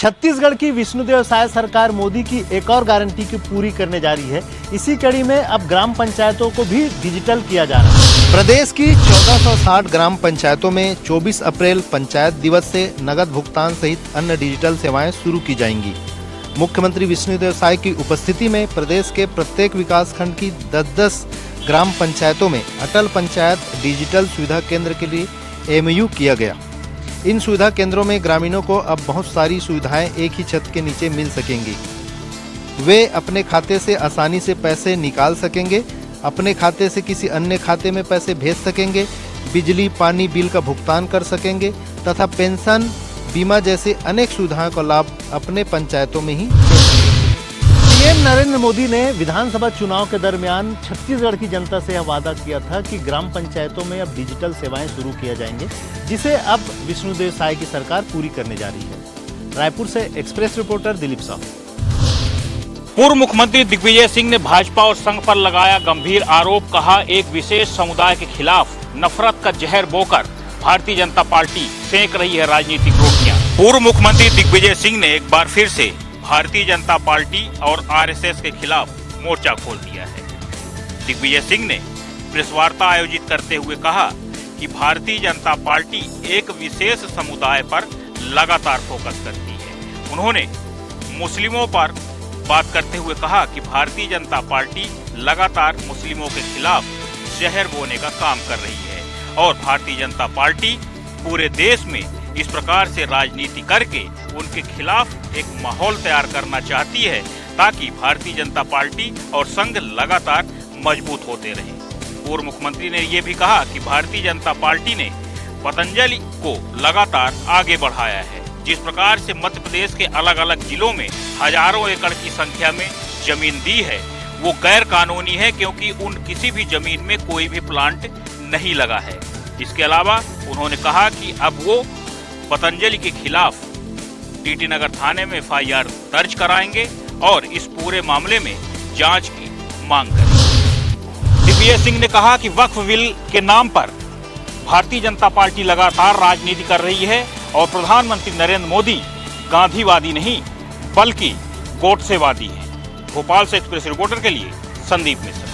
छत्तीसगढ़ की विष्णुदेव साय सरकार मोदी की एक और गारंटी की पूरी करने जा रही है। इसी कड़ी में अब ग्राम पंचायतों को भी डिजिटल किया जा रहा है। प्रदेश की 1460 ग्राम पंचायतों में 24 अप्रैल पंचायत दिवस से नगद भुगतान सहित अन्य डिजिटल सेवाएं शुरू की जाएंगी। मुख्यमंत्री विष्णुदेव साय की उपस्थिति में प्रदेश के प्रत्येक विकासखंड की 10-10 ग्राम पंचायतों में अटल पंचायत डिजिटल सुविधा केंद्र के लिए एमओयू किया गया। इन सुविधा केंद्रों में ग्रामीणों को अब बहुत सारी सुविधाएं एक ही छत के नीचे मिल सकेंगी। वे अपने खाते से आसानी से पैसे निकाल सकेंगे, अपने खाते से किसी अन्य खाते में पैसे भेज सकेंगे, बिजली पानी बिल का भुगतान कर सकेंगे तथा पेंशन बीमा जैसे अनेक सुविधाओं का लाभ अपने पंचायतों में ही ले सकेंगे। पीएम नरेंद्र मोदी ने विधानसभा चुनाव के दरमियान छत्तीसगढ़ की जनता से यह वादा किया था कि ग्राम पंचायतों में अब डिजिटल सेवाएं शुरू किया जाएंगे, जिसे अब विष्णुदेव साय की सरकार पूरी करने जा रही है। रायपुर से एक्सप्रेस रिपोर्टर दिलीप साहू। पूर्व मुख्यमंत्री दिग्विजय सिंह ने भाजपा और संघ पर लगाया गंभीर आरोप। कहा, एक विशेष समुदाय के खिलाफ नफरत का जहर बोकर भारतीय जनता पार्टी सेंक रही है राजनीतिक रोटियां। पूर्व मुख्यमंत्री दिग्विजय सिंह ने एक बार फिर से भारतीय जनता पार्टी और आरएसएस के खिलाफ मोर्चा खोल दिया है। दिग्विजय सिंह ने प्रेस वार्ता आयोजित करते हुए कहा कि भारतीय जनता पार्टी एक विशेष समुदाय पर लगातार फोकस करती है। उन्होंने मुस्लिमों पर बात करते हुए कहा कि भारतीय जनता पार्टी लगातार मुस्लिमों के खिलाफ जहर बोने का काम कर रही है और भारतीय जनता पार्टी पूरे देश में इस प्रकार से राजनीति करके उनके खिलाफ एक माहौल तैयार करना चाहती है ताकि भारतीय जनता पार्टी और संघ लगातार मजबूत होते रहें। पूर्व मुख्यमंत्री ने ये भी कहा कि भारतीय जनता पार्टी ने पतंजलि को लगातार आगे बढ़ाया है। जिस प्रकार से मध्य प्रदेश के अलग अलग जिलों में हजारों एकड़ की संख्या में जमीन दी है, वो गैर कानूनी है क्योंकि उन किसी भी जमीन में कोई भी प्लांट नहीं लगा है। इसके अलावा उन्होंने कहा कि अब वो पतंजलि के खिलाफ टीटी नगर थाने में एफआईआर दर्ज कराएंगे और इस पूरे मामले में जांच की मांग करेंगे। दिग्विजय सिंह ने कहा कि वक्फ बिल के नाम पर भारतीय जनता पार्टी लगातार राजनीति कर रही है और प्रधानमंत्री नरेंद्र मोदी गांधीवादी नहीं बल्कि गोडसेवादी है। भोपाल से एक्सप्रेस रिपोर्टर के लिए संदीप मिश्रा।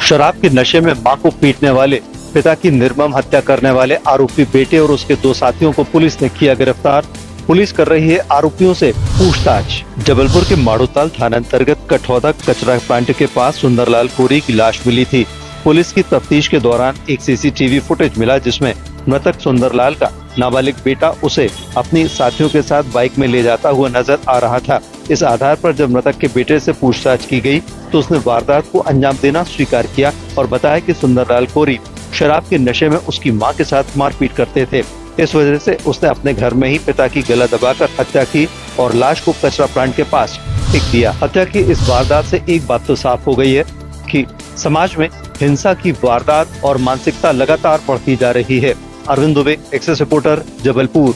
शराब के नशे में मां को पीटने वाले, पिता की निर्मम हत्या करने वाले आरोपी बेटे और उसके 2 साथियों को पुलिस ने किया गिरफ्तार। पुलिस कर रही है आरोपियों से पूछताछ। जबलपुर के माड़ोताल थाना अंतर्गत कठौदा कचरा प्लांट के पास सुंदरलाल कोरी की लाश मिली थी। पुलिस की तफ्तीश के दौरान एक सीसीटीवी फुटेज मिला जिसमें मृतक सुंदरलाल का नाबालिग बेटा उसे अपनी साथियों के साथ बाइक में ले जाता हुआ नजर आ रहा था। इस आधार पर जब मृतक के बेटे से पूछताछ की गई तो उसने वारदात को अंजाम देना स्वीकार किया और बताया कि सुंदरलाल कोरी शराब के नशे में उसकी मां के साथ मारपीट करते थे। इस वजह से उसने अपने घर में ही पिता की गला दबाकर हत्या की और लाश को कचरा प्लांट के पास फेंक दिया। हत्या की इस वारदात से एक बात तो साफ हो गई है कि समाज में हिंसा की वारदात और मानसिकता लगातार बढ़ती जा रही है। अरविंद दुबे, एक्सेस रिपोर्टर, जबलपुर।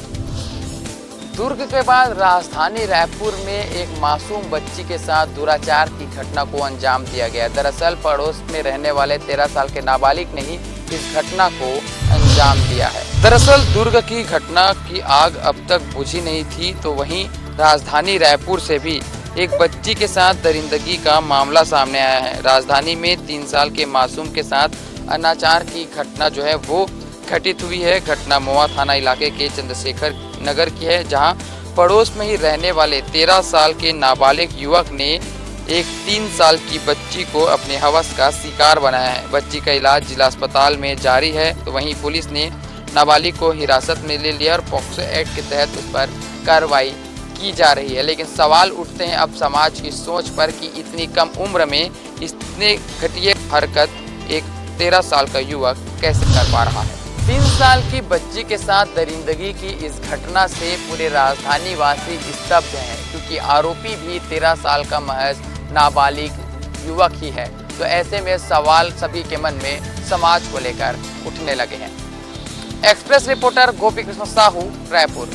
दुर्ग के बाद राजधानी रायपुर में एक मासूम बच्ची के साथ दुराचार की घटना को अंजाम दिया गया। दरअसल पड़ोस में रहने वाले 13 साल के नाबालिग ने ही इस घटना को अंजाम दिया है। दरअसल दुर्ग की घटना की आग अब तक बुझी नहीं थी, तो वहीं राजधानी रायपुर से भी एक बच्ची के साथ दरिंदगी का मामला सामने आया है। राजधानी में 3 साल के मासूम के साथ अनाचार की घटना जो है वो घटित हुई है। घटना मोआ थाना इलाके के चंद्रशेखर नगर की है, जहां पड़ोस में ही रहने वाले 13 साल के नाबालिग युवक ने एक 3 साल की बच्ची को अपने हवस का शिकार बनाया है। बच्ची का इलाज जिला अस्पताल में जारी है। तो वहीं पुलिस ने नाबालिग को हिरासत में ले लिया और पॉक्सो एक्ट के तहत उस पर कार्रवाई की जा रही है। लेकिन सवाल उठते हैं अब समाज की सोच पर कि इतनी कम उम्र में इतने घटिया हरकत एक 13 साल का युवक कैसे कर पा रहा है। 3 साल की बच्ची के साथ दरिंदगी की इस घटना से पूरे राजधानी वासी स्तब्ध हैं, क्योंकि आरोपी भी 13 साल का महज नाबालिग युवक ही है। तो ऐसे में सवाल सभी के मन में समाज को लेकर उठने लगे हैं। Express reporter Gopi Krishna Sahu, Raipur.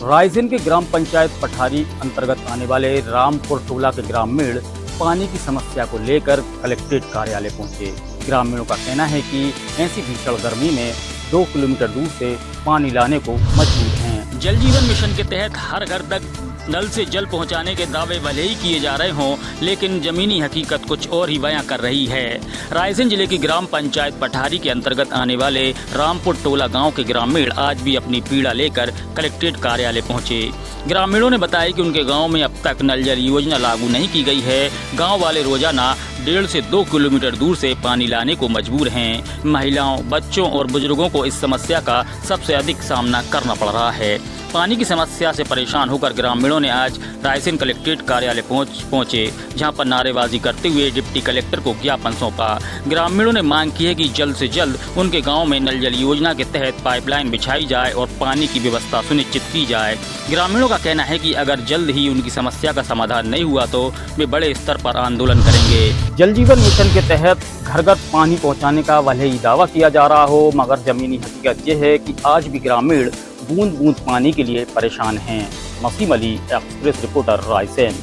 रायसेन के ग्राम पंचायत पठारी अंतर्गत आने वाले रामपुर टोला के ग्रामीण पानी की समस्या को लेकर कलेक्ट्रेट कार्यालय पहुंचे। ग्रामीणों का कहना है कि ऐसी भीषण गर्मी में 2 किलोमीटर दूर से पानी लाने को मजबूर हैं। जल जीवन मिशन के तहत हर घर तक नल से जल पहुंचाने के दावे भले ही किए जा रहे हों, लेकिन जमीनी हकीकत कुछ और ही बयां कर रही है। रायसेन जिले की ग्राम पंचायत पठारी के अंतर्गत आने वाले रामपुर टोला गांव के ग्रामीण आज भी अपनी पीड़ा लेकर कलेक्ट्रेट कार्यालय पहुंचे। ग्रामीणों ने बताया कि उनके गांव में अब तक नल जल योजना लागू नहीं की गई है। गांव वाले रोजाना 1.5 से 2 किलोमीटर दूर से पानी लाने को मजबूर हैं। महिलाओं, बच्चों और बुजुर्गों को इस समस्या का सबसे अधिक सामना करना पड़ रहा है। पानी की समस्या से परेशान होकर ग्रामीणों ने आज रायसेन कलेक्ट्रेट कार्यालय पहुंचे, जहां पर नारेबाजी करते हुए डिप्टी कलेक्टर को ज्ञापन सौंपा। ग्रामीणों ने मांग की है कि जल्द से जल्द उनके गांव में नल जल योजना के तहत पाइपलाइन बिछाई जाए और पानी की व्यवस्था सुनिश्चित की जाए। ग्रामीणों का कहना है कि अगर जल्द ही उनकी समस्या का समाधान नहीं हुआ तो वे बड़े स्तर पर आंदोलन करेंगे। जल जीवन मिशन के तहत घर घर पानी पहुंचाने का भले ही दावा किया जा रहा हो, मगर जमीनी हकीकत यह है कि आज भी ग्रामीण बूंद बूंद पानी के लिए परेशान हैं। Masim Ali, express reporter, Raisen.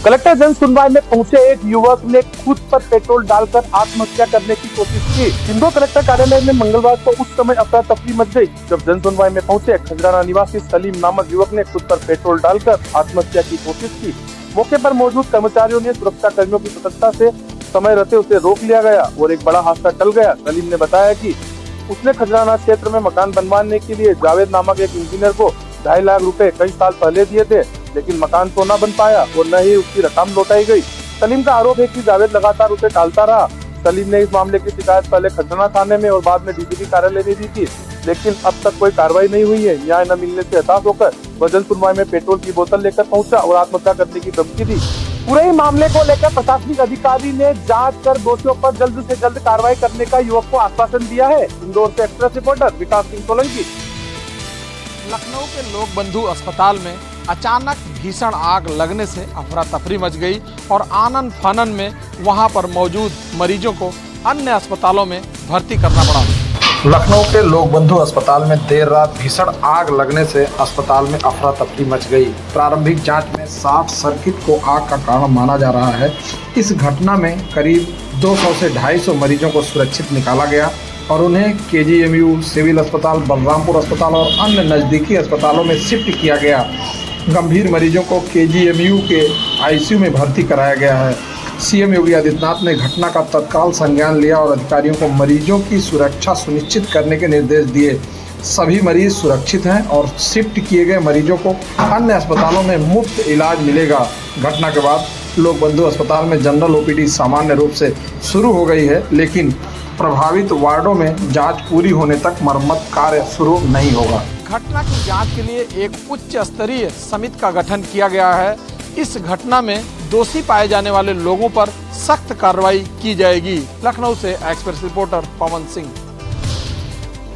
Collector जन सुनवाई में पहुंचे एक युवक ने खुद पर पेट्रोल डालकर आत्महत्या करने की कोशिश की। इंदौर कलेक्टर कार्यालय में मंगलवार को उस समय अफरा तफरी मच गई जब जन सुनवाई में पहुंचे खजराना निवासी सलीम नामक युवक ने खुद पर पेट्रोल डालकर आत्महत्या की कोशिश की। मौके पर मौजूद कर्मचारियों ने सुरक्षा कर्मियों की सतर्कता से समय रहते उसे रोक लिया गया और एक बड़ा हादसा टल गया। सलीम ने बताया कि उसने खजराना क्षेत्र में मकान बनवाने के लिए जावेद नामक एक इंजीनियर को 2.5 लाख रुपए कई साल पहले दिए थे, लेकिन मकान तो न बन पाया और न ही उसकी रकम लौटाई गई। सलीम का आरोप है कि जावेद लगातार उसे टालता रहा। सलीम ने इस मामले की शिकायत पहले खजराना थाने में और बाद में डीजीपी कार्यालय में दी थी, लेकिन अब तक कोई कार्रवाई नहीं हुई है। न्याय न मिलने से हताश होकर वह जन सुनवाई में पेट्रोल की बोतल लेकर पहुंचा और आत्महत्या करने की धमकी दी। पूरे ही मामले को लेकर प्रशासनिक अधिकारी ने जांच कर दोषियों पर जल्द से जल्द कार्रवाई करने का युवक को आश्वासन दिया है। इंदौर से एक्सप्रेस रिपोर्टर विकास सिंह सोलंकी। लखनऊ के लोक बंधु अस्पताल में अचानक भीषण आग लगने से अफरा तफरी मच गई और आनन फानन में वहां पर मौजूद मरीजों को अन्य अस्पतालों में भर्ती करना पड़ा। लखनऊ के लोक बंधु अस्पताल में देर रात भीषण आग लगने से अस्पताल में अफरा तफरी मच गई। प्रारंभिक जांच में शॉर्ट सर्किट को आग का कारण माना जा रहा है। इस घटना में करीब 200 से 250 मरीजों को सुरक्षित निकाला गया और उन्हें केजीएमयू, सिविल अस्पताल, बलरामपुर अस्पताल और अन्य नज़दीकी अस्पतालों में शिफ्ट किया गया। गंभीर मरीजों को केजीएमयू के आईसीयू में भर्ती कराया गया है। सीएम योगी आदित्यनाथ ने घटना का तत्काल संज्ञान लिया और अधिकारियों को मरीजों की सुरक्षा सुनिश्चित करने के निर्देश दिए। सभी मरीज सुरक्षित हैं और शिफ्ट किए गए मरीजों को अन्य अस्पतालों में मुफ्त इलाज मिलेगा। घटना के बाद लोक बंधु अस्पताल में जनरल ओपीडी सामान्य रूप से शुरू हो गई है, लेकिन प्रभावित वार्डों में जांच पूरी होने तक मरम्मत कार्य शुरू नहीं होगा। घटना की जांच के लिए एक उच्च स्तरीय समिति का गठन किया गया है। इस घटना में दोषी पाए जाने वाले लोगों पर सख्त कार्रवाई की जाएगी। लखनऊ से एक्सप्रेस रिपोर्टर पवन सिंह।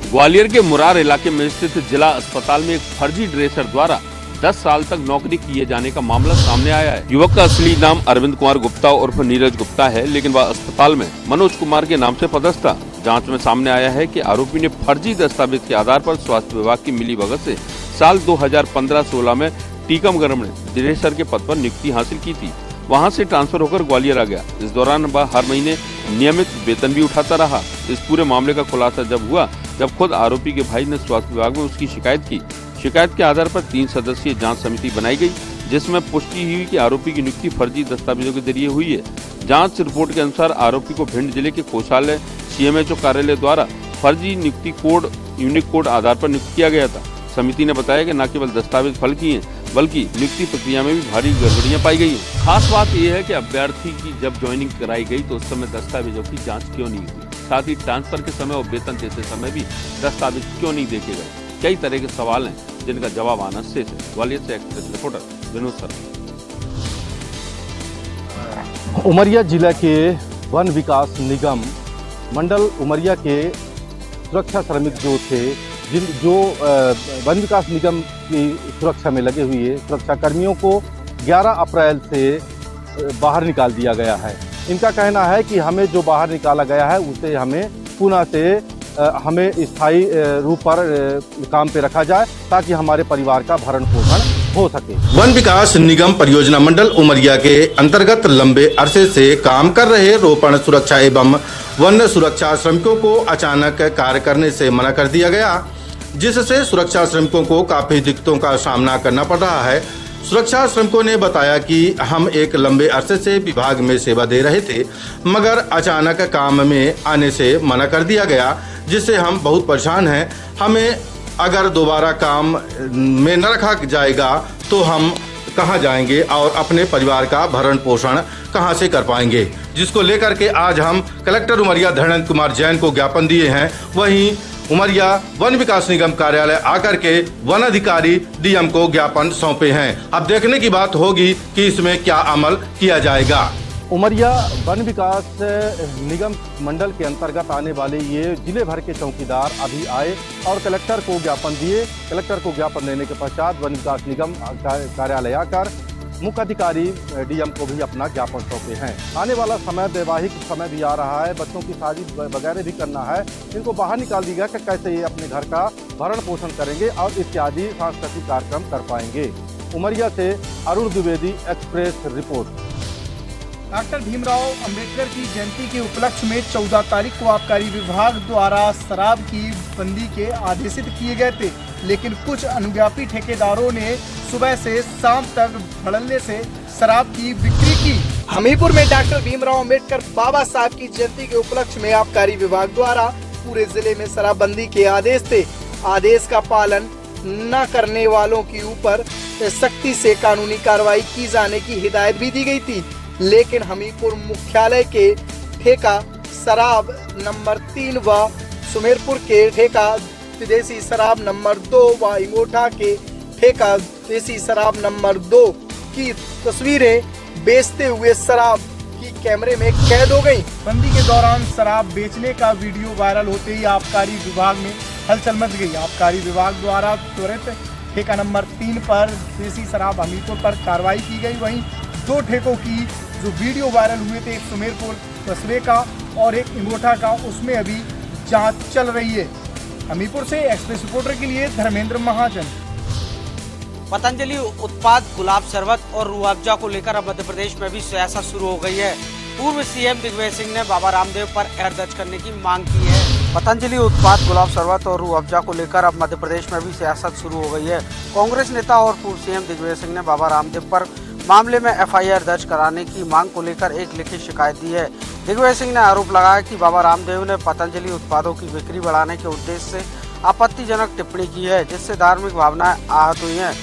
ग्वालियर के मुरार इलाके में स्थित जिला अस्पताल में एक फर्जी ड्रेसर द्वारा 10 साल तक नौकरी किए जाने का मामला सामने आया है। युवक का असली नाम अरविंद कुमार गुप्ता उर्फ नीरज गुप्ता है, लेकिन वह अस्पताल में मनोज कुमार के नाम से पदस्थ था। जांच में सामने आया है कि आरोपी ने फर्जी दस्तावेज के आधार पर स्वास्थ्य विभाग की मिलीभगत से साल 2015-16 में टीकमगढ़ में ड्रेसर के पद पर नियुक्ति हासिल की थी। वहां से ट्रांसफर होकर ग्वालियर आ गया। इस दौरान वह हर महीने नियमित वेतन भी उठाता रहा। इस पूरे मामले का खुलासा जब हुआ जब खुद आरोपी के भाई ने स्वास्थ्य विभाग में उसकी शिकायत की। शिकायत के आधार पर 3 सदस्यीय जांच समिति बनाई गई, जिसमें पुष्टि हुई कि आरोपी की नियुक्ति फर्जी दस्तावेजों के जरिए हुई है। जांच रिपोर्ट के अनुसार आरोपी को भिंड जिले के कोषालय सीएमएचओ कार्यालय द्वारा फर्जी नियुक्ति कोड यूनिक कोड आधार पर नियुक्त किया गया था। समिति ने बताया कि न केवल दस्तावेज फल किए बल्कि नियुक्ति प्रक्रिया में भी भारी गड़बड़ियां पाई गई हैं। खास बात यह है कि अभ्यर्थी की जब ज्वाइनिंग कराई गई तो उस समय दस्तावेजों की जांच क्यों नहीं हुई, साथ ही ट्रांसफर के समय और वेतन देते समय भी दस्तावेज क्यों नहीं देखे गए। कई तरह के सवाल हैं जिनका जवाब आना शेष है। ग्वालियर से express reporter Vinod sir. Umaria जिला के वन विकास निगम मंडल उमरिया के सुरक्षा श्रमिक जो थे, जो वन विकास निगम की सुरक्षा में लगे हुए सुरक्षा कर्मियों को 11 अप्रैल से बाहर निकाल दिया गया है। इनका कहना है कि हमें जो बाहर निकाला गया है उसे हमें पुनः से हमें स्थायी रूप पर काम पे रखा जाए ताकि हमारे परिवार का भरण पोषण हो सके। वन विकास निगम परियोजना मंडल उमरिया के अंतर्गत लंबे अरसे से काम कर रहे रोपण, सुरक्षा एवं वन सुरक्षा श्रमिकों को अचानक कार्य करने से मना कर दिया गया, जिससे सुरक्षा श्रमिकों को काफी दिक्कतों का सामना करना पड़ रहा है। सुरक्षा श्रमिकों ने बताया कि हम एक लंबे अरसे से विभाग में सेवा दे रहे थे, मगर अचानक काम में आने से मना कर दिया गया, जिससे हम बहुत परेशान हैं। हमें अगर दोबारा काम में न रखा जाएगा तो हम कहां जाएंगे और अपने परिवार का भरण पोषण कहां से कर पाएंगे, जिसको लेकर के आज हम कलेक्टर उमरिया धर्मेंद्र कुमार जैन को ज्ञापन दिए हैं। वहीं उमरिया वन विकास निगम कार्यालय आकर के वन अधिकारी डीएम को ज्ञापन सौंपे हैं। अब देखने की बात होगी कि इसमें क्या अमल किया जाएगा। उमरिया वन विकास निगम मंडल के अंतर्गत आने वाले ये जिले भर के चौकीदार अभी आए और कलेक्टर को ज्ञापन दिए। कलेक्टर को ज्ञापन देने के पश्चात वन विकास निगम कार्यालय आकर मुख्य अधिकारी डीएम को भी अपना ज्ञापन सौंपे हैं। आने वाला समय वैवाहिक समय भी आ रहा है, बच्चों की शादी वगैरह भी करना है, इनको बाहर निकाल दिया कि कैसे ये अपने घर का भरण पोषण करेंगे और इत्यादि सांस्कृतिक कार्यक्रम कर पाएंगे। उमरिया से Arun Dwivedi, express report. Doctor Bhimrao Ambedkar की जयंती के उपलक्ष्य में 14 तारीख को आबकारी विभाग द्वारा शराब की बंदी के आदेशित किए गए थे, लेकिन कुछ अनुव्यापी ठेकेदारों ने सुबह से शाम तक धड़ल्ले से शराब की बिक्री की। हमीरपुर में डॉक्टर भीमराव अंबेडकर बाबा साहब की जयंती के उपलक्ष्य में आबकारी विभाग द्वारा पूरे जिले में शराबबंदी के आदेश थे। आदेश का पालन न करने वालों के ऊपर सख्ती से कानूनी कार्रवाई की जाने की हिदायत भी दी गई थी, लेकिन हमीरपुर मुख्यालय के ठेका शराब नंबर 3 व सुमेरपुर के ठेका विदेशी शराब नंबर 2 व इंगोठा के ठेका देसी शराब नंबर 2 की तस्वीरें बेचते हुए शराब की कैमरे में कैद हो गई। बंदी के दौरान शराब बेचने का वीडियो वायरल होते ही आबकारी विभाग में हलचल मच गई। आबकारी विभाग द्वारा त्वरित ठेका नंबर 3 पर देसी शराब हमीरपुर पर कार्रवाई की गई। वहीं 2 ठेकों की जो वीडियो वायरल हुए थे, एक सुमेरपुर कस्बे का और एक इंगोठा का, उसमें अभी जांच चल रही है। हमीरपुर से एक्सप्रेस रिपोर्टर के लिए धर्मेंद्र महाजन। पतंजलि उत्पाद गुलाब शरबत और रूह अफ़ज़ा को लेकर अब मध्य प्रदेश में भी सियासत शुरू हो गई है। पूर्व सीएम दिग्विजय सिंह ने बाबा रामदेव पर एफआईआर दर्ज करने की मांग की है। पतंजलि उत्पाद गुलाब शरबत और रूह अफ़ज़ा को लेकर अब मध्य प्रदेश में भी सियासत शुरू हो गई है। कांग्रेस नेता और पूर्व सीएम दिग्विजय सिंह ने बाबा रामदेव पर मामले में एफआईआर दर्ज कराने की मांग को लेकर एक लिखित शिकायत दी है। दिग्विजय सिंह ने आरोप लगाया कि बाबा रामदेव ने पतंजलि उत्पादों की बिक्री बढ़ाने के उद्देश्य से आपत्तिजनक टिप्पणी की है, जिससे धार्मिक भावनाएं आहत हुई हैं।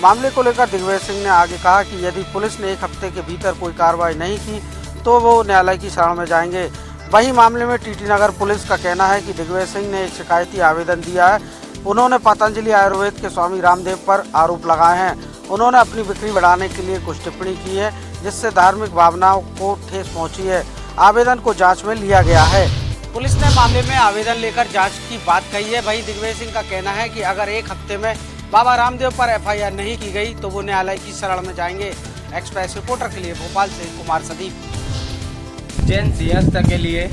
मामले को लेकर दिग्विजय सिंह ने आगे कहा कि यदि पुलिस ने 1 हफ्ते के भीतर कोई कार्रवाई नहीं की तो वो न्यायालय की शरण में जाएंगे। वहीं मामले में टीटी नगर पुलिस का कहना है कि दिग्विजय सिंह ने एक शिकायती आवेदन दिया है। उन्होंने पतंजलि आयुर्वेद के स्वामी रामदेव पर आरोप लगाए हैं। उन्होंने अपनी बिक्री बढ़ाने के लिए कुछ टिप्पणी की है, जिससे धार्मिक भावनाओं को ठेस पहुंची है। आवेदन को जांच में लिया गया है। पुलिस ने मामले में आवेदन लेकर जांच की बात कही है। वहीं दिग्विजय सिंह का कहना है कि अगर 1 हफ्ते में बाबा रामदेव पर एफआईआर नहीं की गई तो वो न्यायालय की शरण में जाएंगे। एक्सप्रेस रिपोर्टर के लिए भोपाल से कुमार सदीप। जैन सिंहस्थ के लिए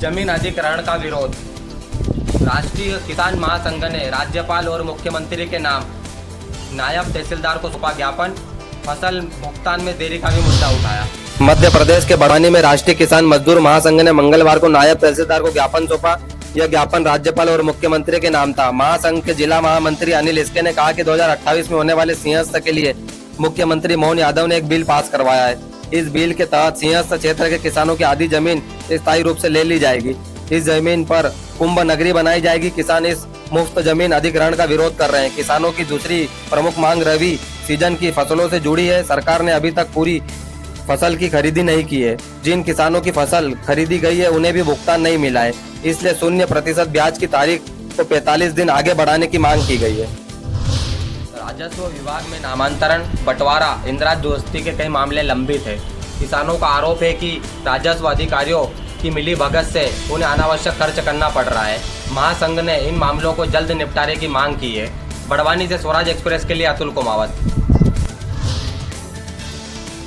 जमीन अधिग्रहण का विरोध। राष्ट्रीय किसान महासंघ ने राज्यपाल और मुख्यमंत्री के नाम नायब तहसीलदार को सौंपा ज्ञापन। फसल भुगतान में देरी का भी मुद्दा उठाया। मध्य प्रदेश के बड़वानी में राष्ट्रीय किसान मजदूर महासंघ ने मंगलवार को नायब तहसीलदार को ज्ञापन सौंपा। यह ज्ञापन राज्यपाल और मुख्यमंत्री के नाम था। महासंघ के जिला महामंत्री अनिल इसके ने कहा कि 2028 में होने वाले सिंहस्थ के लिए मुख्यमंत्री मोहन यादव ने एक बिल पास करवाया है। इस बिल के तहत सिंहस्थ क्षेत्र के किसानों की आधी जमीन स्थायी रूप से ले ली जाएगी। इस जमीन पर कुंभ नगरी बनाई जाएगी। किसान इस मुफ्त जमीन अधिग्रहण का विरोध कर रहे हैं। किसानों की दूसरी प्रमुख मांग रबी सीजन की फसलों से जुड़ी है। सरकार ने अभी तक पूरी फसल की खरीदी नहीं की है। जिन किसानों की फसल खरीदी गई है उन्हें भी भुगतान नहीं मिला है, इसलिए 0% ब्याज की तारीख को 45 दिन आगे बढ़ाने की मांग की गई है। राजस्व विभाग में नामांतरण, बंटवारा, इंदिरा दोस्ती के कई मामले लंबित है। किसानों का आरोप है कि राजस्व अधिकारियों की मिली भगत से उन्हें अनावश्यक खर्च करना पड़ रहा है। महासंघ ने इन मामलों को जल्द निपटारे की मांग की है। बड़वानी से स्वराज एक्सप्रेस के लिए अतुल कुमावत।